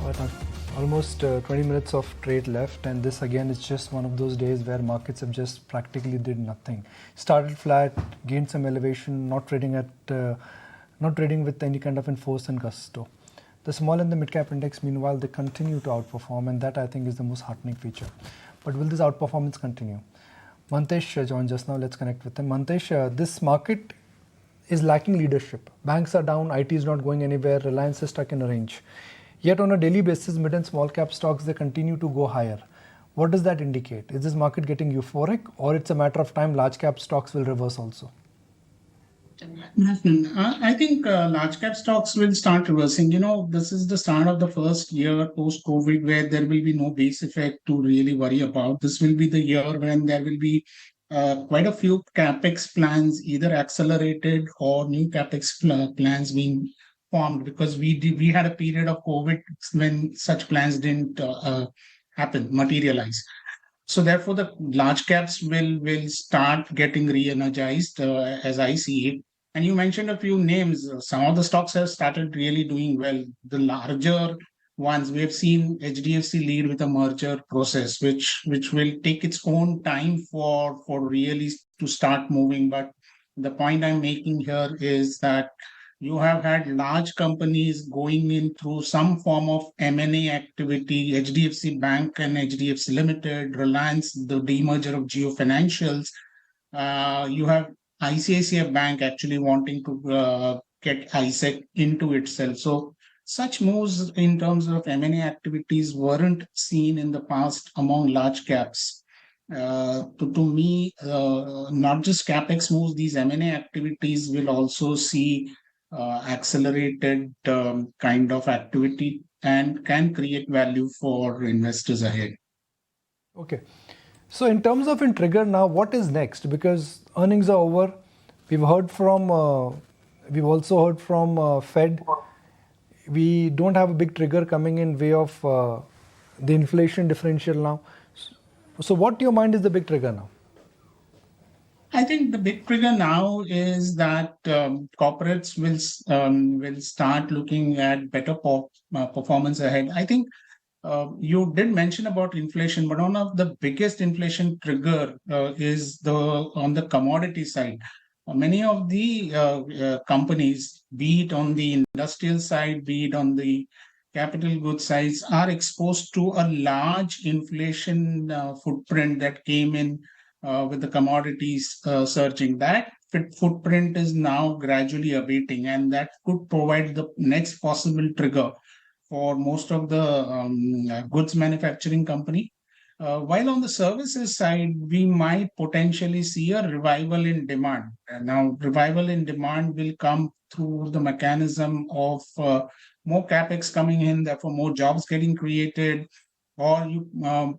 But almost 20 minutes of trade left, and this again is just one of those days where markets have just practically did nothing. Started flat, gained some elevation, not trading with any kind of force and gusto. The small and the mid cap index, meanwhile, they continue to outperform, and that I think is the most heartening feature. But will this outperformance continue? Mahantesh joined just now. Let's connect with him. Mahantesh, this market is lacking leadership. Banks are down, IT is not going anywhere, Reliance is stuck in a range. Yet on a daily basis, mid and small cap stocks, they continue to go higher. What does that indicate? Is this market getting euphoric, or it's a matter of time large cap stocks will reverse also? I think large cap stocks will start reversing. This is the start of the first year post COVID where there will be no base effect to really worry about. This will be the year when there will be quite a few capex plans either accelerated or new capex plans being formed, because we had a period of COVID when such plans didn't materialize. So therefore, the large caps will start getting re-energized as I see it. And you mentioned a few names. Some of the stocks have started really doing well. The larger ones, we have seen HDFC lead with a merger process, which will take its own time for really to start moving. But the point I'm making here is that you have had large companies going in through some form of M&A activity, HDFC Bank and HDFC Limited, Reliance, the demerger of Geo Financials. You have ICICI Bank actually wanting to get ISEC into itself. So such moves in terms of M&A activities weren't seen in the past among large caps. To me, not just capex moves, these M&A activities will also see accelerated kind of activity and can create value for investors ahead. Okay. So in terms of trigger now, what is next? Because earnings are over. We've also heard from Fed. We don't have a big trigger coming in way of the inflation differential now. So what to your mind is the big trigger now? I think the big trigger now is that corporates will start looking at better performance ahead. I think you did mention about inflation, but one of the biggest inflation trigger is on the commodity side. Many of the companies, be it on the industrial side, be it on the capital goods sides, are exposed to a large inflation footprint that came in with the commodities surging. That footprint is now gradually abating, and that could provide the next possible trigger for most of the goods manufacturing company. While on the services side, we might potentially see a revival in demand. Now, revival in demand will come through the mechanism of more capex coming in, therefore more jobs getting created, or you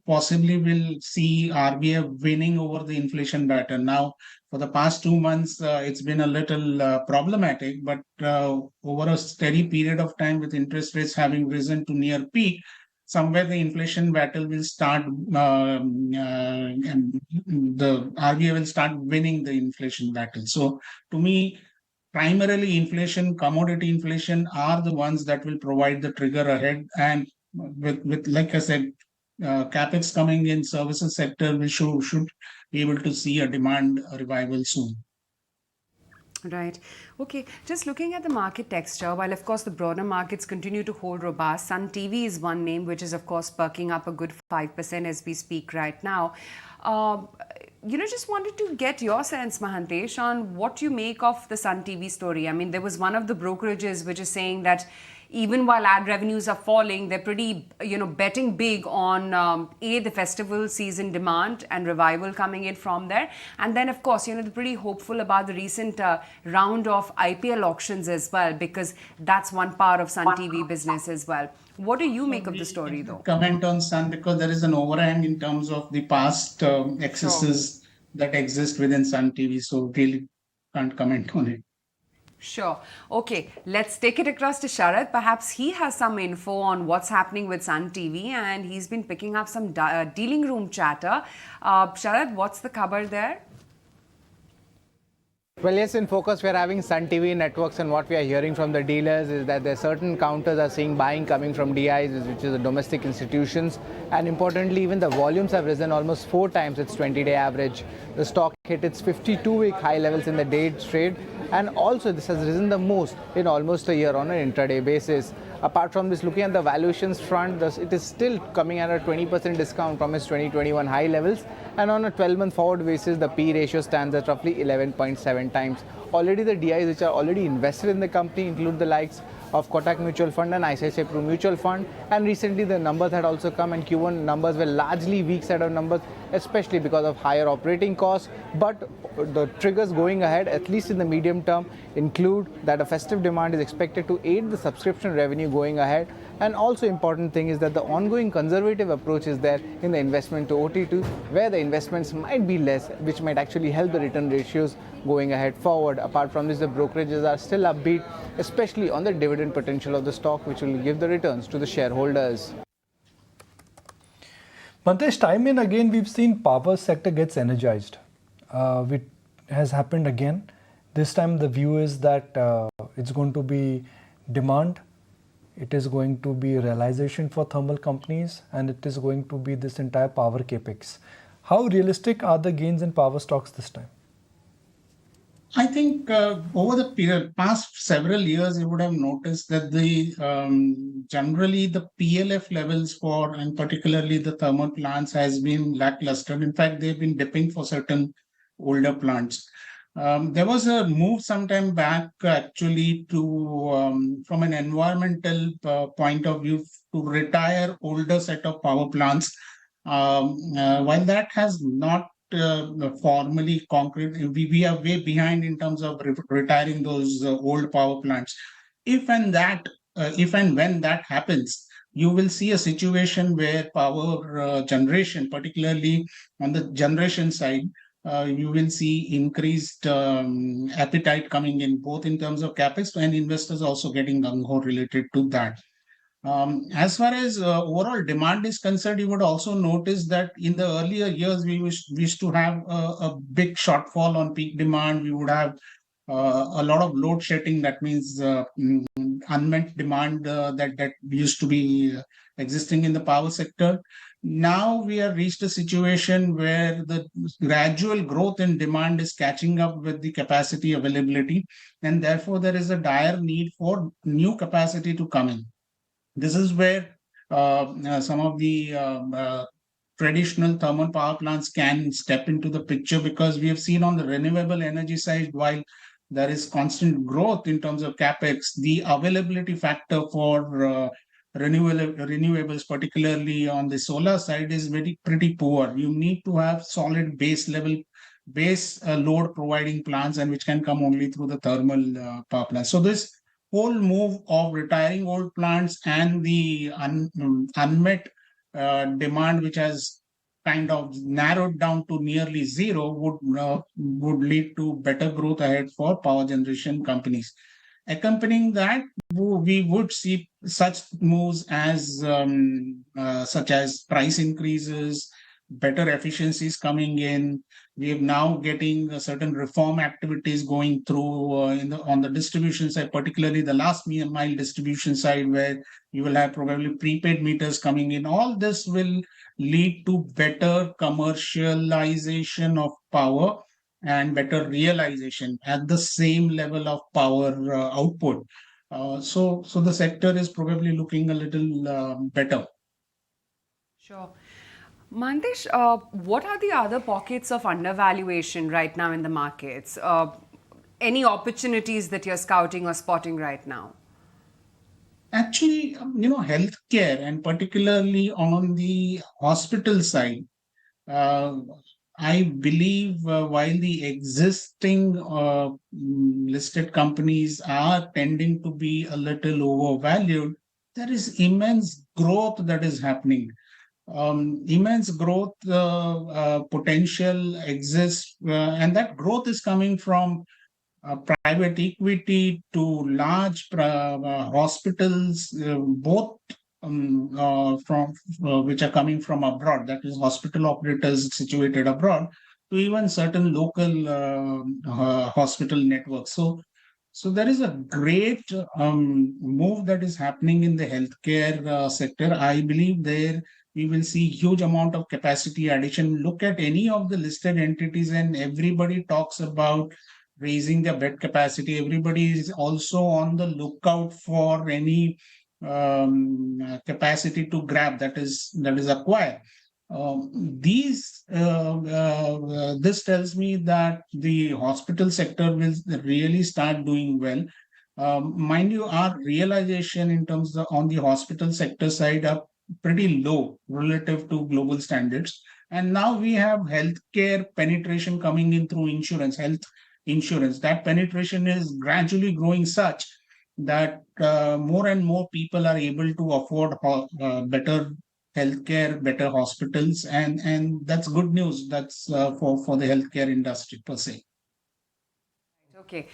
possibly will see RBI winning over the inflation battle. Now, for the past 2 months, it's been a little problematic, but over a steady period of time with interest rates having risen to near peak, somewhere the inflation battle will start, and the RBI will start winning the inflation battle. So to me, primarily inflation, commodity inflation are the ones that will provide the trigger ahead. And with like I said, capex coming in services sector, we should be able to see a demand revival soon. Right. Okay. Just looking at the market texture, while of course the broader markets continue to hold robust, Sun TV is one name which is of course perking up a good 5% as we speak right now. Just wanted to get your sense, Mahantesh, on what you make of the Sun TV story. I mean, there was one of the brokerages which is saying that even while ad revenues are falling, they're pretty, betting big on the festival season demand and revival coming in from there. And then, of course, they're pretty hopeful about the recent round of IPL auctions as well, because that's one part of Sun TV business as well. What do you make of the story, though? Comment on Sun, because there is an overhang in terms of the past excesses that exist within Sun TV. So really can't comment on it. Sure. Okay, let's take it across to Sharad. Perhaps he has some info on what's happening with Sun TV, and he's been picking up some dealing room chatter. Sharad, what's the cover there? Well, yes, in focus we are having Sun TV networks, and what we are hearing from the dealers is that there are certain counters are seeing buying coming from DIs, which is the domestic institutions, and importantly, even the volumes have risen almost 4 times its 20-day average. The stock hit its 52-week high levels in the day trade, and also this has risen the most in almost a year on an intraday basis. Apart from this, looking at the valuations front, it is still coming at a 20% discount from its 2021 high levels, and on a 12-month forward basis, the P ratio stands at roughly 11.7 times. Already the DIs which are already invested in the company include the likes of Kotak Mutual Fund and ICICI Pru Mutual Fund, and recently the numbers had also come, and Q1 numbers were largely weak set of numbers, especially because of higher operating costs. But the triggers going ahead, at least in the medium term, include that a festive demand is expected to aid the subscription revenue going ahead, and also important thing is that the ongoing conservative approach is there in the investment to OT2, where the investments might be less, which might actually help the return ratios going ahead forward. Apart from this, the brokerages are still upbeat, especially on the dividend potential of the stock, which will give the returns to the shareholders. Mahantesh, time and again we've seen power sector gets energized. It has happened again. This time the view is that it's going to be demand, it is going to be realization for thermal companies, and it is going to be this entire power capex. How realistic are the gains in power stocks this time? I think over the past several years, you would have noticed that the generally the PLF levels for, and particularly the thermal plants, has been lackluster. In fact, they've been dipping for certain older plants. There was a move sometime back actually to, from an environmental point of view, to retire older set of power plants. While that has not formally concrete, we are way behind in terms of retiring those old power plants. If and when that happens, you will see a situation where power generation, particularly on the generation side, you will see increased appetite coming in, both in terms of capex and investors also getting gung-ho related to that. As far as overall demand is concerned, you would also notice that in the earlier years, we used to have a big shortfall on peak demand. We would have a lot of load shedding. That means unmet demand that used to be existing in the power sector. Now we have reached a situation where the gradual growth in demand is catching up with the capacity availability, and therefore there is a dire need for new capacity to come in. This is where some of the traditional thermal power plants can step into the picture, because we have seen on the renewable energy side, while there is constant growth in terms of capex, the availability factor for renewables, particularly on the solar side, is pretty poor. You need to have solid base load providing plants, and which can come only through the thermal power plants. So this whole move of retiring old plants and the unmet demand, which has kind of narrowed down to nearly zero, would lead to better growth ahead for power generation companies. Accompanying that, we would see such moves as such as price increases, better efficiencies coming in. We are now getting certain reform activities going through on the distribution side, particularly the last mile distribution side, where you will have probably prepaid meters coming in. All this will lead to better commercialization of power and better realization at the same level of power output. So the sector is probably looking a little better. Sure. Mahantesh, what are the other pockets of undervaluation right now in the markets? Any opportunities that you're scouting or spotting right now? Actually, healthcare, and particularly on the hospital side, I believe while the existing listed companies are tending to be a little overvalued, there is immense growth that is happening. Immense growth potential exists, and that growth is coming from private equity to large hospitals, both from which are coming from abroad, that is hospital operators situated abroad, to even certain local hospital networks. So there is a great move that is happening in the healthcare sector. I believe there we will see huge amount of capacity addition. Look at any of the listed entities, and everybody talks about raising their bed capacity. Everybody is also on the lookout for any capacity to grab that is acquired. This tells me that the hospital sector will really start doing well. Mind you, our realization in terms of on the hospital sector side are pretty low relative to global standards. And now we have healthcare penetration coming in through health insurance. That penetration is gradually growing such that more and more people are able to afford better healthcare, better hospitals, and that's good news. That's for the healthcare industry per se. Okay.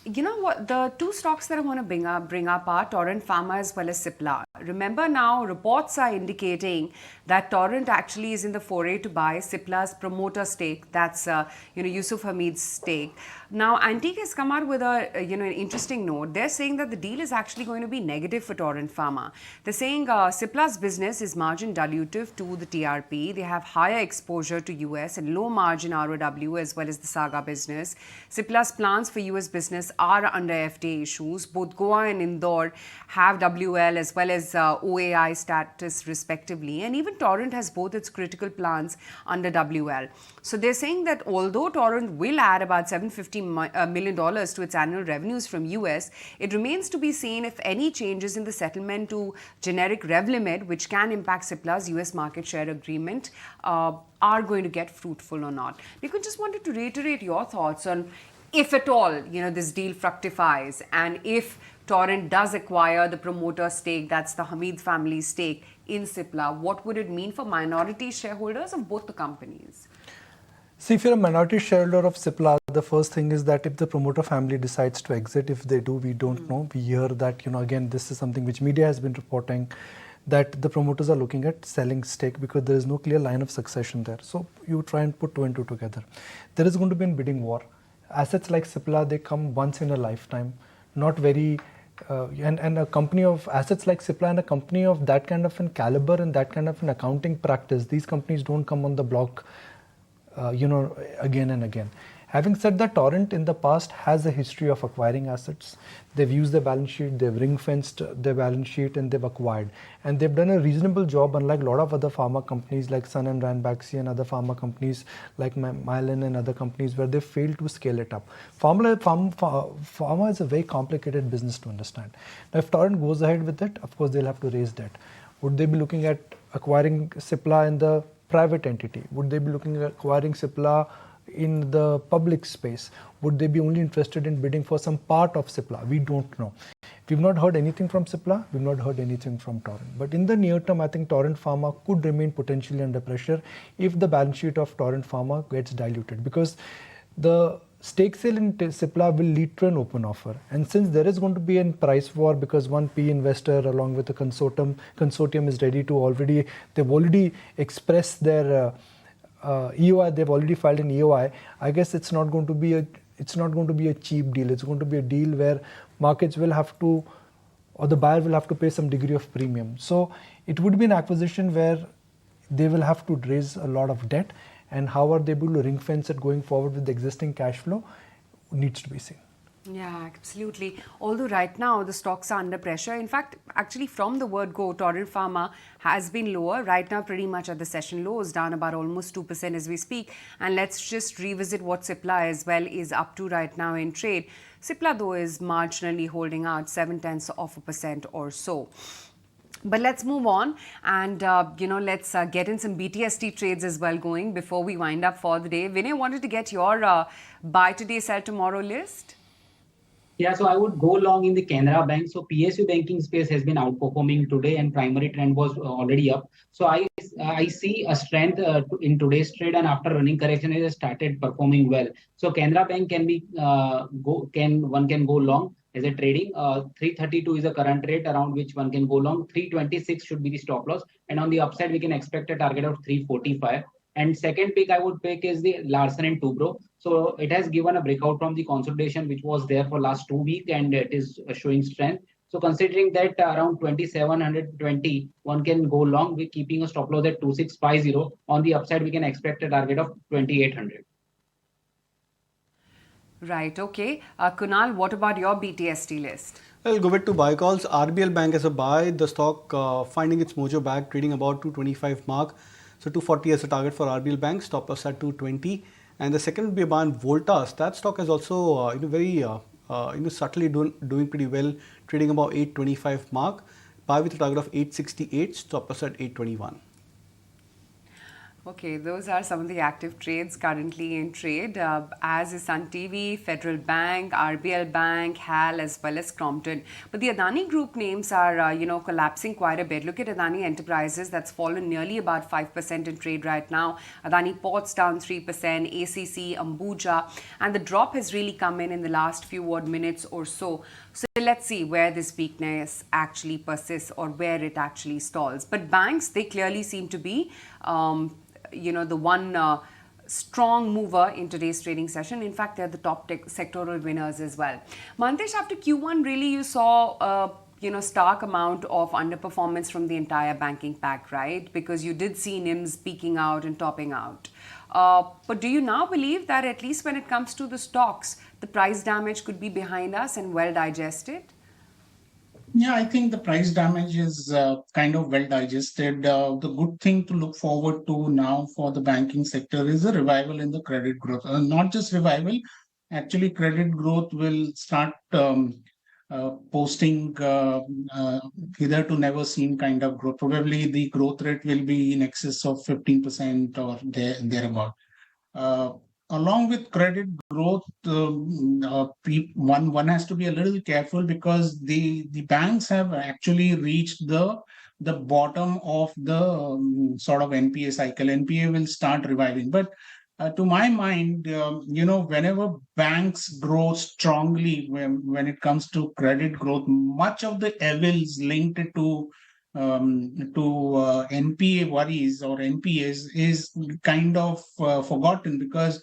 You know what? The two stocks that I want to bring up are Torrent Pharma as well as Cipla. Remember now, reports are indicating that Torrent actually is in the foray to buy Cipla's promoter stake. That's Yusuf Hamid's stake. Now, Antique has come out with an interesting note. They're saying that the deal is actually going to be negative for Torrent Pharma. They're saying Cipla's business is margin dilutive to the TRP. They have higher exposure to US and low margin ROW as well as the Saga business. Cipla's plans for US business are under FDA issues. Both Goa and Indore have WL as well as OAI status respectively. And even Torrent has both its critical plans under WL. So they're saying that although Torrent will add about $750 million to its annual revenues from US, it remains to be seen if any changes in the settlement to generic Revlimid, which can impact Cipla's US market share agreement, are going to get fruitful or not. Nikunj, just wanted to reiterate your thoughts on if at all, this deal fructifies and if Torrent does acquire the promoter stake, that's the Hamid family stake in Cipla, what would it mean for minority shareholders of both the companies? See, if you're a minority shareholder of Cipla, the first thing is that if the promoter family decides to exit, if they do, we don't know. We hear that, again, this is something which media has been reporting, that the promoters are looking at selling stake because there is no clear line of succession there. So you try and put two and two together. There is going to be a bidding war. Assets like Cipla, they come once in a lifetime, not very, and a company of assets like Cipla and a company of that kind of an caliber and that kind of an accounting practice, these companies don't come on the block again and again. Having said that, Torrent in the past has a history of acquiring assets. They've used their balance sheet, they've ring-fenced their balance sheet, and they've acquired. And they've done a reasonable job, unlike a lot of other pharma companies like Sun and Ranbaxy and other pharma companies like Mylan and other companies where they failed to scale it up. Pharma is a very complicated business to understand. Now, if Torrent goes ahead with it, of course, they'll have to raise debt. Would they be looking at acquiring Cipla in the private entity? Would they be looking at acquiring Cipla in the public space? Would they be only interested in bidding for some part of Cipla? We don't know. We've not heard anything from Cipla. We've not heard anything from Torrent. But in the near term, I think Torrent Pharma could remain potentially under pressure if the balance sheet of Torrent Pharma gets diluted, because the stake sale in Cipla will lead to an open offer. And since there is going to be a price war because one PE investor along with the consortium is ready to they've already expressed their EOI, they've already filed an EOI. I guess it's not going to be a cheap deal. It's going to be a deal where markets will have to, or the buyer will have to pay some degree of premium. So it would be an acquisition where they will have to raise a lot of debt, and how are they able to ring fence it going forward with the existing cash flow needs to be seen. Yeah, absolutely. Although right now the stocks are under pressure. In fact, actually from the word go, Torrent Pharma has been lower. Right now pretty much at the session lows, down about almost 2% as we speak. And let's just revisit what Cipla as well is up to right now in trade. Cipla though is marginally holding out 0.7% or so. But let's move on and, let's get in some BTST trades as well going before we wind up for the day. Vinay, wanted to get your buy today, sell tomorrow list. Yeah, so I would go long in the Canara Bank. So PSU banking space has been outperforming today, and primary trend was already up. So I see a strength in today's trade, and after running correction, it has started performing well. So Canara Bank one can go long as a trading. 332 is the current rate around which one can go long. 326 should be the stop loss, and on the upside we can expect a target of 345. And second pick I would pick is the Larsen and Toubro. So it has given a breakout from the consolidation which was there for last 2 weeks, and it is showing strength. So considering that around 2720, one can go long with keeping a stop loss at 2650. On the upside, we can expect a target of 2800. Right, okay. Kunal, what about your BTST list? I'll go back to buy calls. RBL Bank as a buy. The stock finding its mojo back, trading about 225 mark. So 240 as a target for RBL Bank. Stop loss at 220. And the second would be a buy on Voltas. That stock has also very subtly doing pretty well, trading about 825 mark. Buy with a target of 868. Stop loss at 821. Okay, those are some of the active trades currently in trade, as is Sun TV, Federal Bank, RBL Bank, HAL, as well as Crompton. But the Adani Group names are, collapsing quite a bit. Look at Adani Enterprises, that's fallen nearly about 5% in trade right now. Adani Ports down 3%, ACC, Ambuja, and the drop has really come in the last few odd minutes or so. So let's see where this weakness actually persists or where it actually stalls. But banks, they clearly seem to be the one strong mover in today's trading session. In fact, they're the top sectoral winners as well. Mahantesh, after Q1, really you saw stark amount of underperformance from the entire banking pack, right? Because you did see NIMs peaking out and topping out. But do you now believe that at least when it comes to the stocks, the price damage could be behind us and well digested? Yeah, I think the price damage is kind of well digested. The good thing to look forward to now for the banking sector is a revival in the credit growth. Not just revival, actually credit growth will start posting hitherto never seen kind of growth. Probably the growth rate will be in excess of 15% or thereabout. Along with credit growth, one has to be a little careful because the banks have actually reached the bottom of the sort of NPA cycle. NPA will start reviving, but to my mind, whenever banks grow strongly when it comes to credit growth, much of the evils linked to NPA worries or NPAs is kind of forgotten because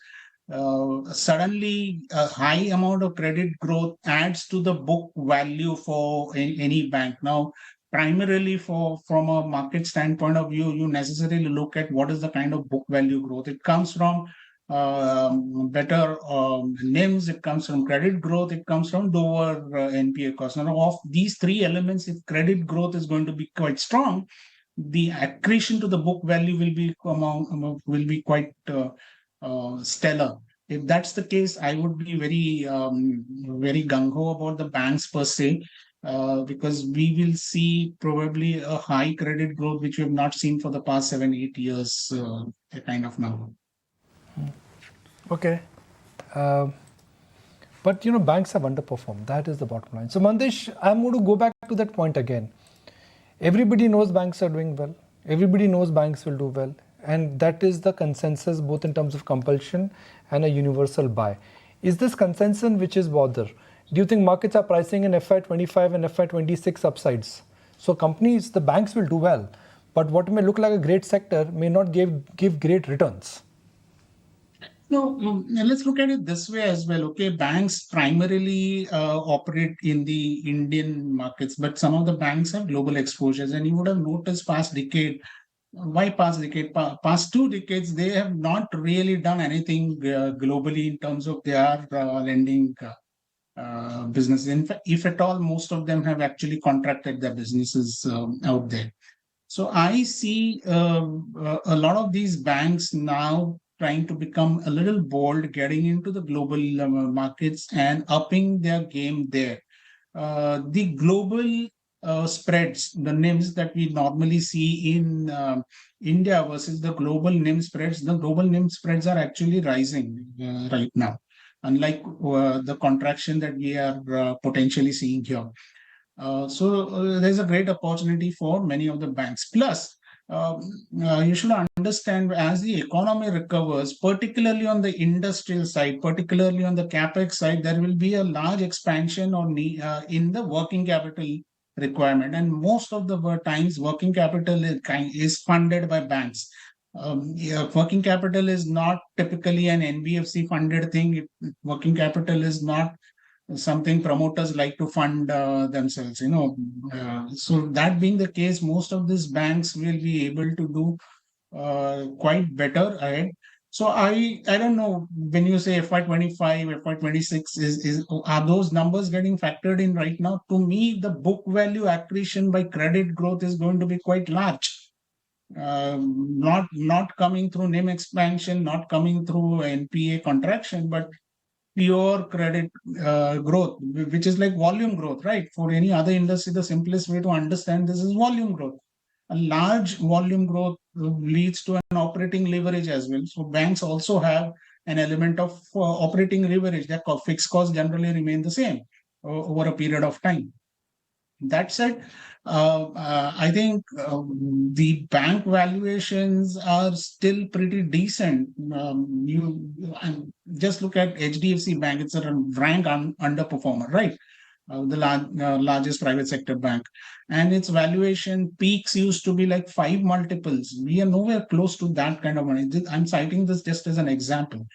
suddenly a high amount of credit growth adds to the book value for any bank. Now, primarily from a market standpoint of view, you necessarily look at what is the kind of book value growth. It comes from better NIMs, it comes from credit growth, it comes from lower NPA costs. Now, of these three elements, if credit growth is going to be quite strong, the accretion to the book value will be quite stellar. If that's the case, I would be very gung-ho about the banks per se, because we will see probably a high credit growth, which we have not seen for the past 7-8 years, kind of now. Okay. But banks have underperformed. That is the bottom line. So Mandesh, I'm going to go back to that point again. Everybody knows banks are doing well. Everybody knows banks will do well. And that is the consensus both in terms of compulsion and a universal buy. Is this consensus which is bother? Do you think markets are pricing in FY25 and FY26 upsides? So companies, the banks will do well. But what may look like a great sector may not give great returns. No, let's look at it this way as well. Okay, banks primarily operate in the Indian markets, but some of the banks have global exposures. And you would have noticed past 2 decades, they have not really done anything globally in terms of their lending business. In fact, if at all, most of them have actually contracted their businesses out there. So I see a lot of these banks now trying to become a little bold, getting into the global markets and upping their game there. The global spreads, the NIMs that we normally see in India versus the global NIM spreads, the global NIM spreads are actually rising right now, unlike the contraction that we are potentially seeing here. So there's a great opportunity for many of the banks. Plus, you should understand as the economy recovers, particularly on the industrial side, particularly on the capex side, there will be a large expansion in the working capital requirement. And most of the times, working capital is funded by banks. Yeah, working capital is not typically an NBFC funded thing. Working capital is not something promoters like to fund themselves. So that being the case, most of these banks will be able to do quite better ahead. So I don't know, when you say FY25, FY26, is are those numbers getting factored in right now? To me, the book value accretion by credit growth is going to be quite large. Not coming through NIM expansion, not coming through NPA contraction, but pure credit growth, which is like volume growth, right? For any other industry, the simplest way to understand this is volume growth. A large volume growth leads to an operating leverage as well. So banks also have an element of operating leverage. Their fixed costs generally remain the same over a period of time. That said, I think the bank valuations are still pretty decent. You just look at HDFC Bank; it's a rank underperformer, right? The largest private sector bank, and its valuation peaks used to be like 5 multiples. We are nowhere close to that kind of money. I'm citing this just as an example.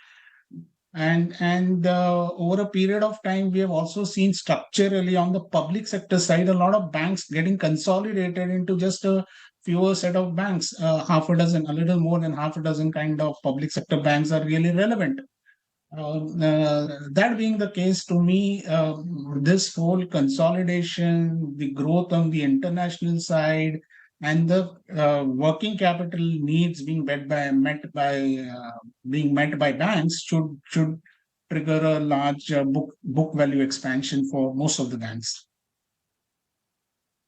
And over a period of time, we have also seen structurally on the public sector side a lot of banks getting consolidated into just a fewer set of banks. Half a dozen, a little more than half a dozen kind of public sector banks are really relevant. That being the case, to me, this whole consolidation, the growth on the international side, and the working capital needs being met by banks should trigger a large book value expansion for most of the banks.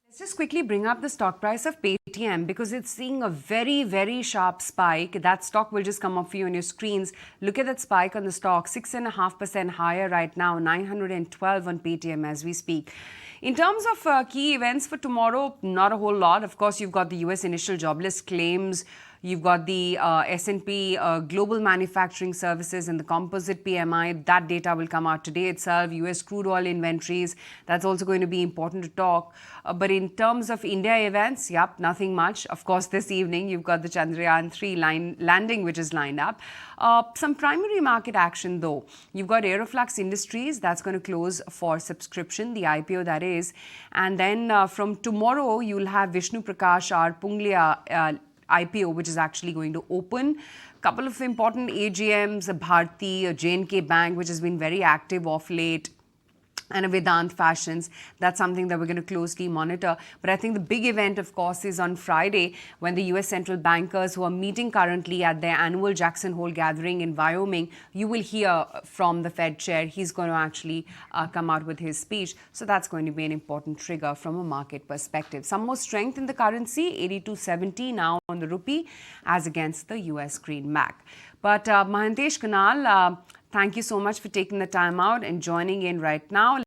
Let's just quickly bring up the stock price of Paytm because it's seeing a very, very sharp spike. That stock will just come up for you on your screens. Look at that spike on the stock, 6.5% higher right now, 912 on Paytm as we speak. In terms of key events for tomorrow, not a whole lot. Of course, you've got the US initial jobless claims. You've got the S&P Global Manufacturing Services and the Composite PMI. That data will come out today itself. US crude oil inventories, that's also going to be important to talk. But in terms of India events, yep, nothing much. Of course, this evening, you've got the Chandrayaan-3 landing, which is lined up. Some primary market action, though. You've got Aeroflux Industries, that's going to close for subscription, the IPO that is. And then from tomorrow, you'll have Vishnu Prakash, our Punglia IPO, which is actually going to open. Couple of important AGMs, Bharti, J&K Bank, which has been very active of late, and a Vedant Fashions. That's something that we're going to closely monitor. But I think the big event, of course, is on Friday when the US central bankers who are meeting currently at their annual Jackson Hole gathering in Wyoming, you will hear from the Fed chair. He's going to actually come out with his speech. So that's going to be an important trigger from a market perspective. Some more strength in the currency, 82.70 now on the rupee as against the US green MAC. But Mahantesh Kunal, thank you so much for taking the time out and joining in right now.